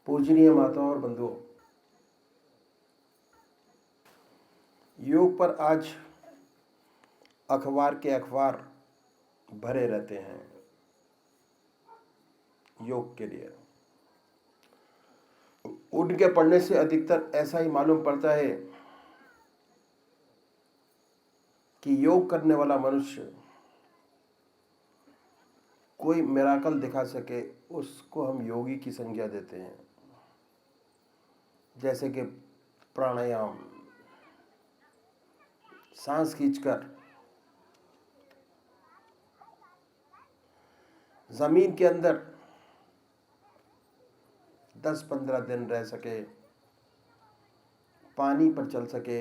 पूजनीय माताओं और बंधुओं, योग पर आज अखबार के अखबार भरे रहते हैं। योग के लिए उठ के पढ़ने से अधिकतर ऐसा ही मालूम पड़ता है कि योग करने वाला मनुष्य कोई मिराकल दिखा सके उसको हम योगी की संज्ञा देते हैं। जैसे कि प्राणायाम, सांस खींचकर जमीन के अंदर 10-15 दिन रह सके, पानी पर चल सके,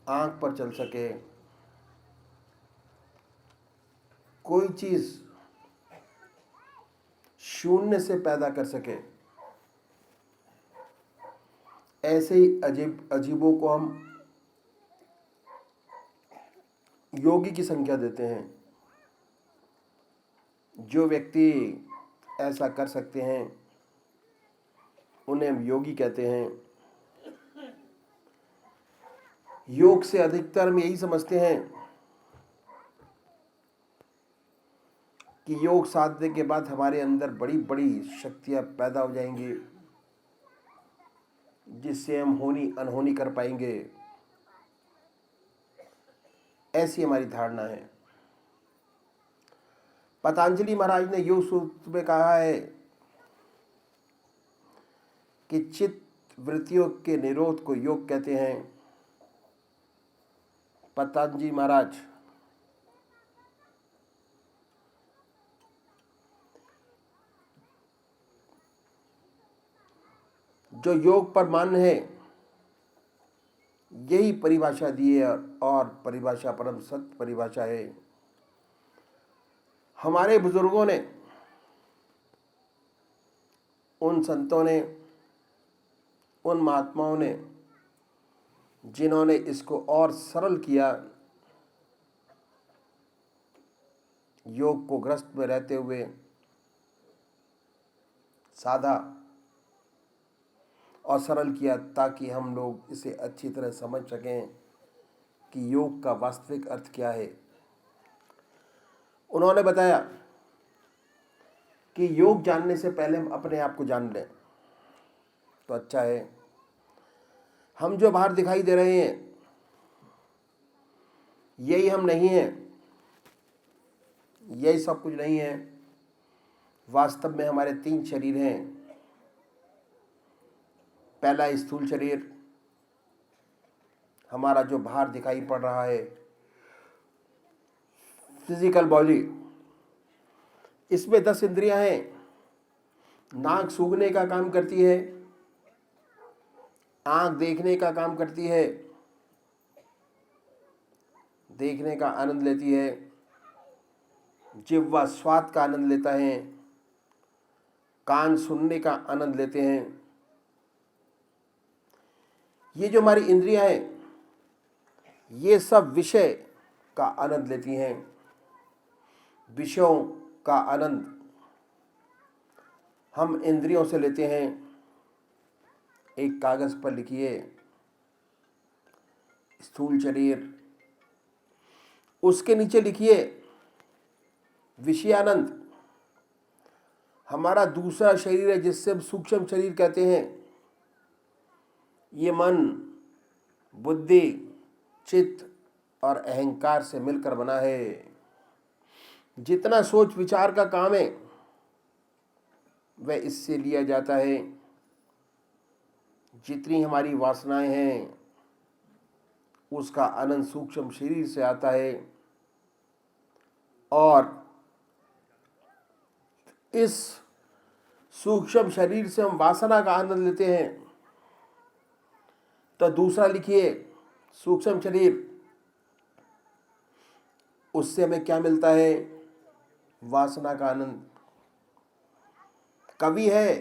आंख पर चल सके, कोई चीज शून्य से पैदा कर सके, ऐसे ही अजीबों को हम योगी की संज्ञा देते हैं। जो व्यक्ति ऐसा कर सकते हैं उन्हें हम योगी कहते हैं। योग से अधिकतर हम यही समझते हैं कि योग साधने के बाद हमारे अंदर बड़ी बड़ी शक्तियां पैदा हो जाएंगी, जिससे हम होनी अनहोनी कर पाएंगे। ऐसी हमारी धारणा है। पतंजलि महाराज ने योग सूत्र में कहा है कि चित्त वृत्तियों के निरोध को योग कहते हैं। पतंजलि महाराज जो योग पर मान्य है, यही परिभाषा दी है और परिभाषा परम सत्य परिभाषा है। हमारे बुजुर्गों ने, उन संतों ने, उन महात्माओं ने जिन्होंने इसको और सरल किया, योग को ग्रस्त में रहते हुए साधा और सरल किया, ताकि हम लोग इसे अच्छी तरह समझ सकें कि योग का वास्तविक अर्थ क्या है। उन्होंने बताया कि योग जानने से पहले हम अपने आप को जान लें तो अच्छा है। हम जो बाहर दिखाई दे रहे हैं यही हम नहीं हैं, यही सब कुछ नहीं है। वास्तव में हमारे 3 शरीर हैं। पहला स्थूल शरीर, हमारा जो बाहर दिखाई पड़ रहा है, फिजिकल बॉडी। इसमें 10 इंद्रियां हैं। नाक सूंघने का काम करती है, आंख देखने का काम करती है, देखने का आनंद लेती है, जिह्वा स्वाद का आनंद लेता है, कान सुनने का आनंद लेते हैं। ये जो हमारी इंद्रियां हैं, ये सब विषय का आनंद लेती हैं। विषयों का आनंद हम इंद्रियों से लेते हैं। एक कागज पर लिखिए, स्थूल शरीर, उसके नीचे लिखिए विषयानंद। हमारा दूसरा शरीर है जिससे हम सूक्ष्म शरीर कहते हैं। ये मन, बुद्धि, चित्त और अहंकार से मिलकर बना है। जितना सोच विचार का काम है वह इससे लिया जाता है। जितनी हमारी वासनाएं हैं उसका आनंद सूक्ष्म शरीर से आता है, और इस सूक्ष्म शरीर से हम वासना का आनंद लेते हैं। तो दूसरा लिखिए सूक्ष्म शरीर, उससे हमें क्या मिलता है? वासना का आनंद। कवि है,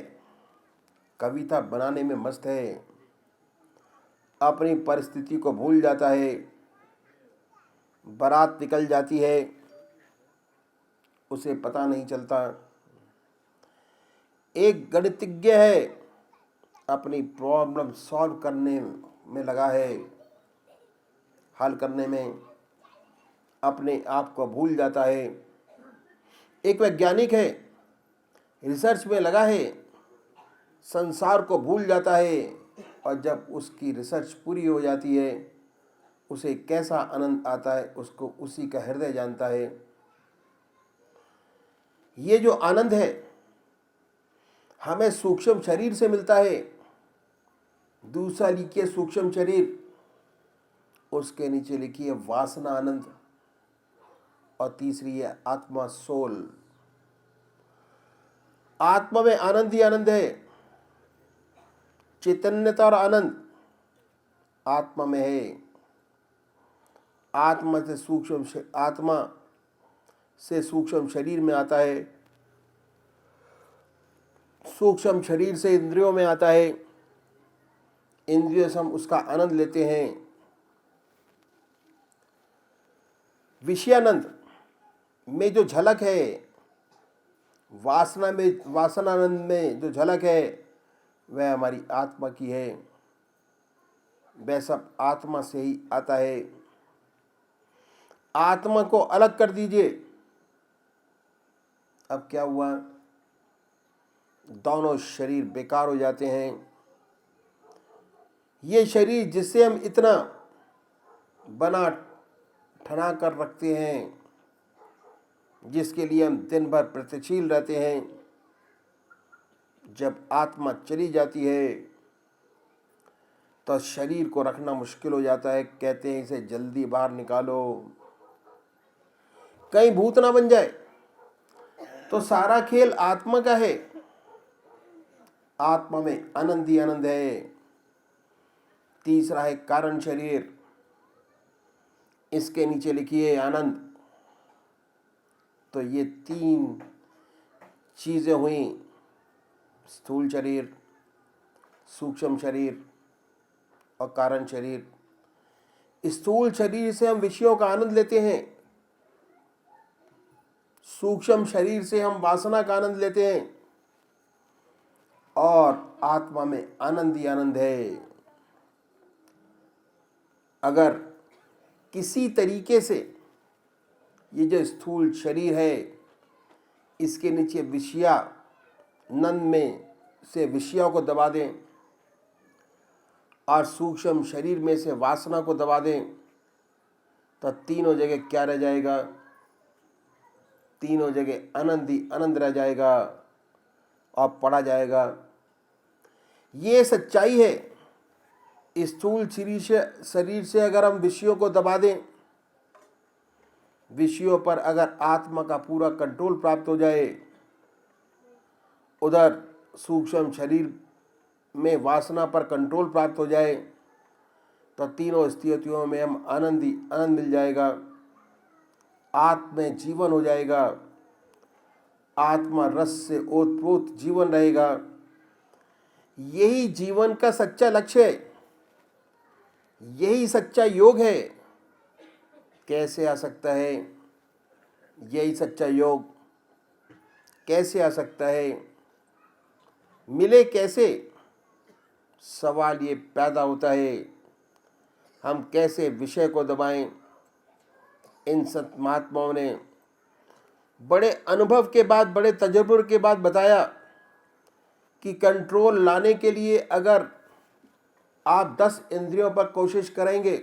कविता बनाने में मस्त है, अपनी परिस्थिति को भूल जाता है, बारात निकल जाती है, उसे पता नहीं चलता। एक गणितज्ञ है, अपनी प्रॉब्लम सॉल्व करने में लगा है, हल करने में अपने आप को भूल जाता है। एक वैज्ञानिक है, रिसर्च में लगा है, संसार को भूल जाता है, और जब उसकी रिसर्च पूरी हो जाती है उसे कैसा आनंद आता है उसको उसी का हृदय जानता है। ये जो आनंद है हमें सूक्ष्म शरीर से मिलता है। दूसरा लिखिए सूक्ष्म शरीर, उसके नीचे लिखिए वासना आनंद, और तीसरी है आत्मा सोल। आत्मा में आनंद ही आनंद है, चैतन्यता और आनंद आत्मा में है। आत्मा से सूक्ष्म शरीर में आता है, सूक्ष्म शरीर से इंद्रियों में आता है, इंद्रियों से हम उसका आनंद लेते हैं। विषयानंद में जो झलक है, वासनानंद में जो झलक है वह हमारी आत्मा की है, वह सब आत्मा से ही आता है। आत्मा को अलग कर दीजिए, अब क्या हुआ, दोनों शरीर बेकार हो जाते हैं। ये शरीर जिससे हम इतना बना ठना कर रखते हैं, जिसके लिए हम दिन भर प्रयत्नशील रहते हैं, जब आत्मा चली जाती है तो शरीर को रखना मुश्किल हो जाता है। कहते हैं इसे जल्दी बाहर निकालो, कहीं भूत ना बन जाए। तो सारा खेल आत्मा का है, आत्मा में आनंद ही आनंद है। तीसरा है कारण शरीर, इसके नीचे लिखिए आनंद। तो ये तीन चीजें हुई, स्थूल शरीर, सूक्ष्म शरीर और कारण शरीर। स्थूल शरीर से हम विषयों का आनंद लेते हैं, सूक्ष्म शरीर से हम वासना का आनंद लेते हैं, और आत्मा में आनंद ही आनंद है। अगर किसी तरीके से ये जो स्थूल शरीर है इसके नीचे विषयानंद में से विषयों को दबा दें और सूक्ष्म शरीर में से वासना को दबा दें, तो तीनों जगह क्या रह जाएगा, तीनों जगह आनंद ही आनंद रह जाएगा और पड़ा जाएगा। ये सच्चाई है। स्थूल शरीर से अगर हम विषयों को दबा दें, विषयों पर अगर आत्मा का पूरा कंट्रोल प्राप्त हो जाए, उधर सूक्ष्म शरीर में वासना पर कंट्रोल प्राप्त हो जाए, तो तीनों स्थितियों में हम आनंद ही आनंद मिल जाएगा, आत्मा में जीवन हो जाएगा, आत्मा रस से ओतप्रोत जीवन रहेगा। यही जीवन का सच्चा लक्ष्य है, यही सच्चा योग है। कैसे आ सकता है यही सच्चा योग, कैसे आ सकता है, मिले कैसे, सवाल ये पैदा होता है। हम कैसे विषय को दबाएं। इन संत महात्माओं ने बड़े अनुभव के बाद, बड़े तजुर्बे के बाद बताया कि कंट्रोल लाने के लिए अगर आप 10 इंद्रियों पर कोशिश करेंगे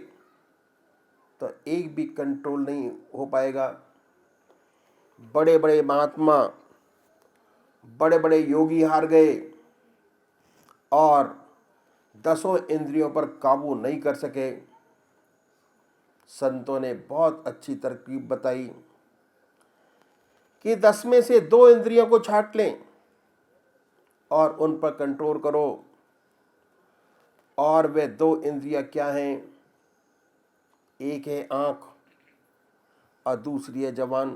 तो एक भी कंट्रोल नहीं हो पाएगा। बड़े बड़े महात्मा, बड़े बड़े योगी हार गए और 10 इंद्रियों पर काबू नहीं कर सके। संतों ने बहुत अच्छी तरकीब बताई कि 10 में से 2 इंद्रियों को छांट लें और उन पर कंट्रोल करो। और वे 2 इंद्रियां क्या हैं, एक है आँख और दूसरी है जबान।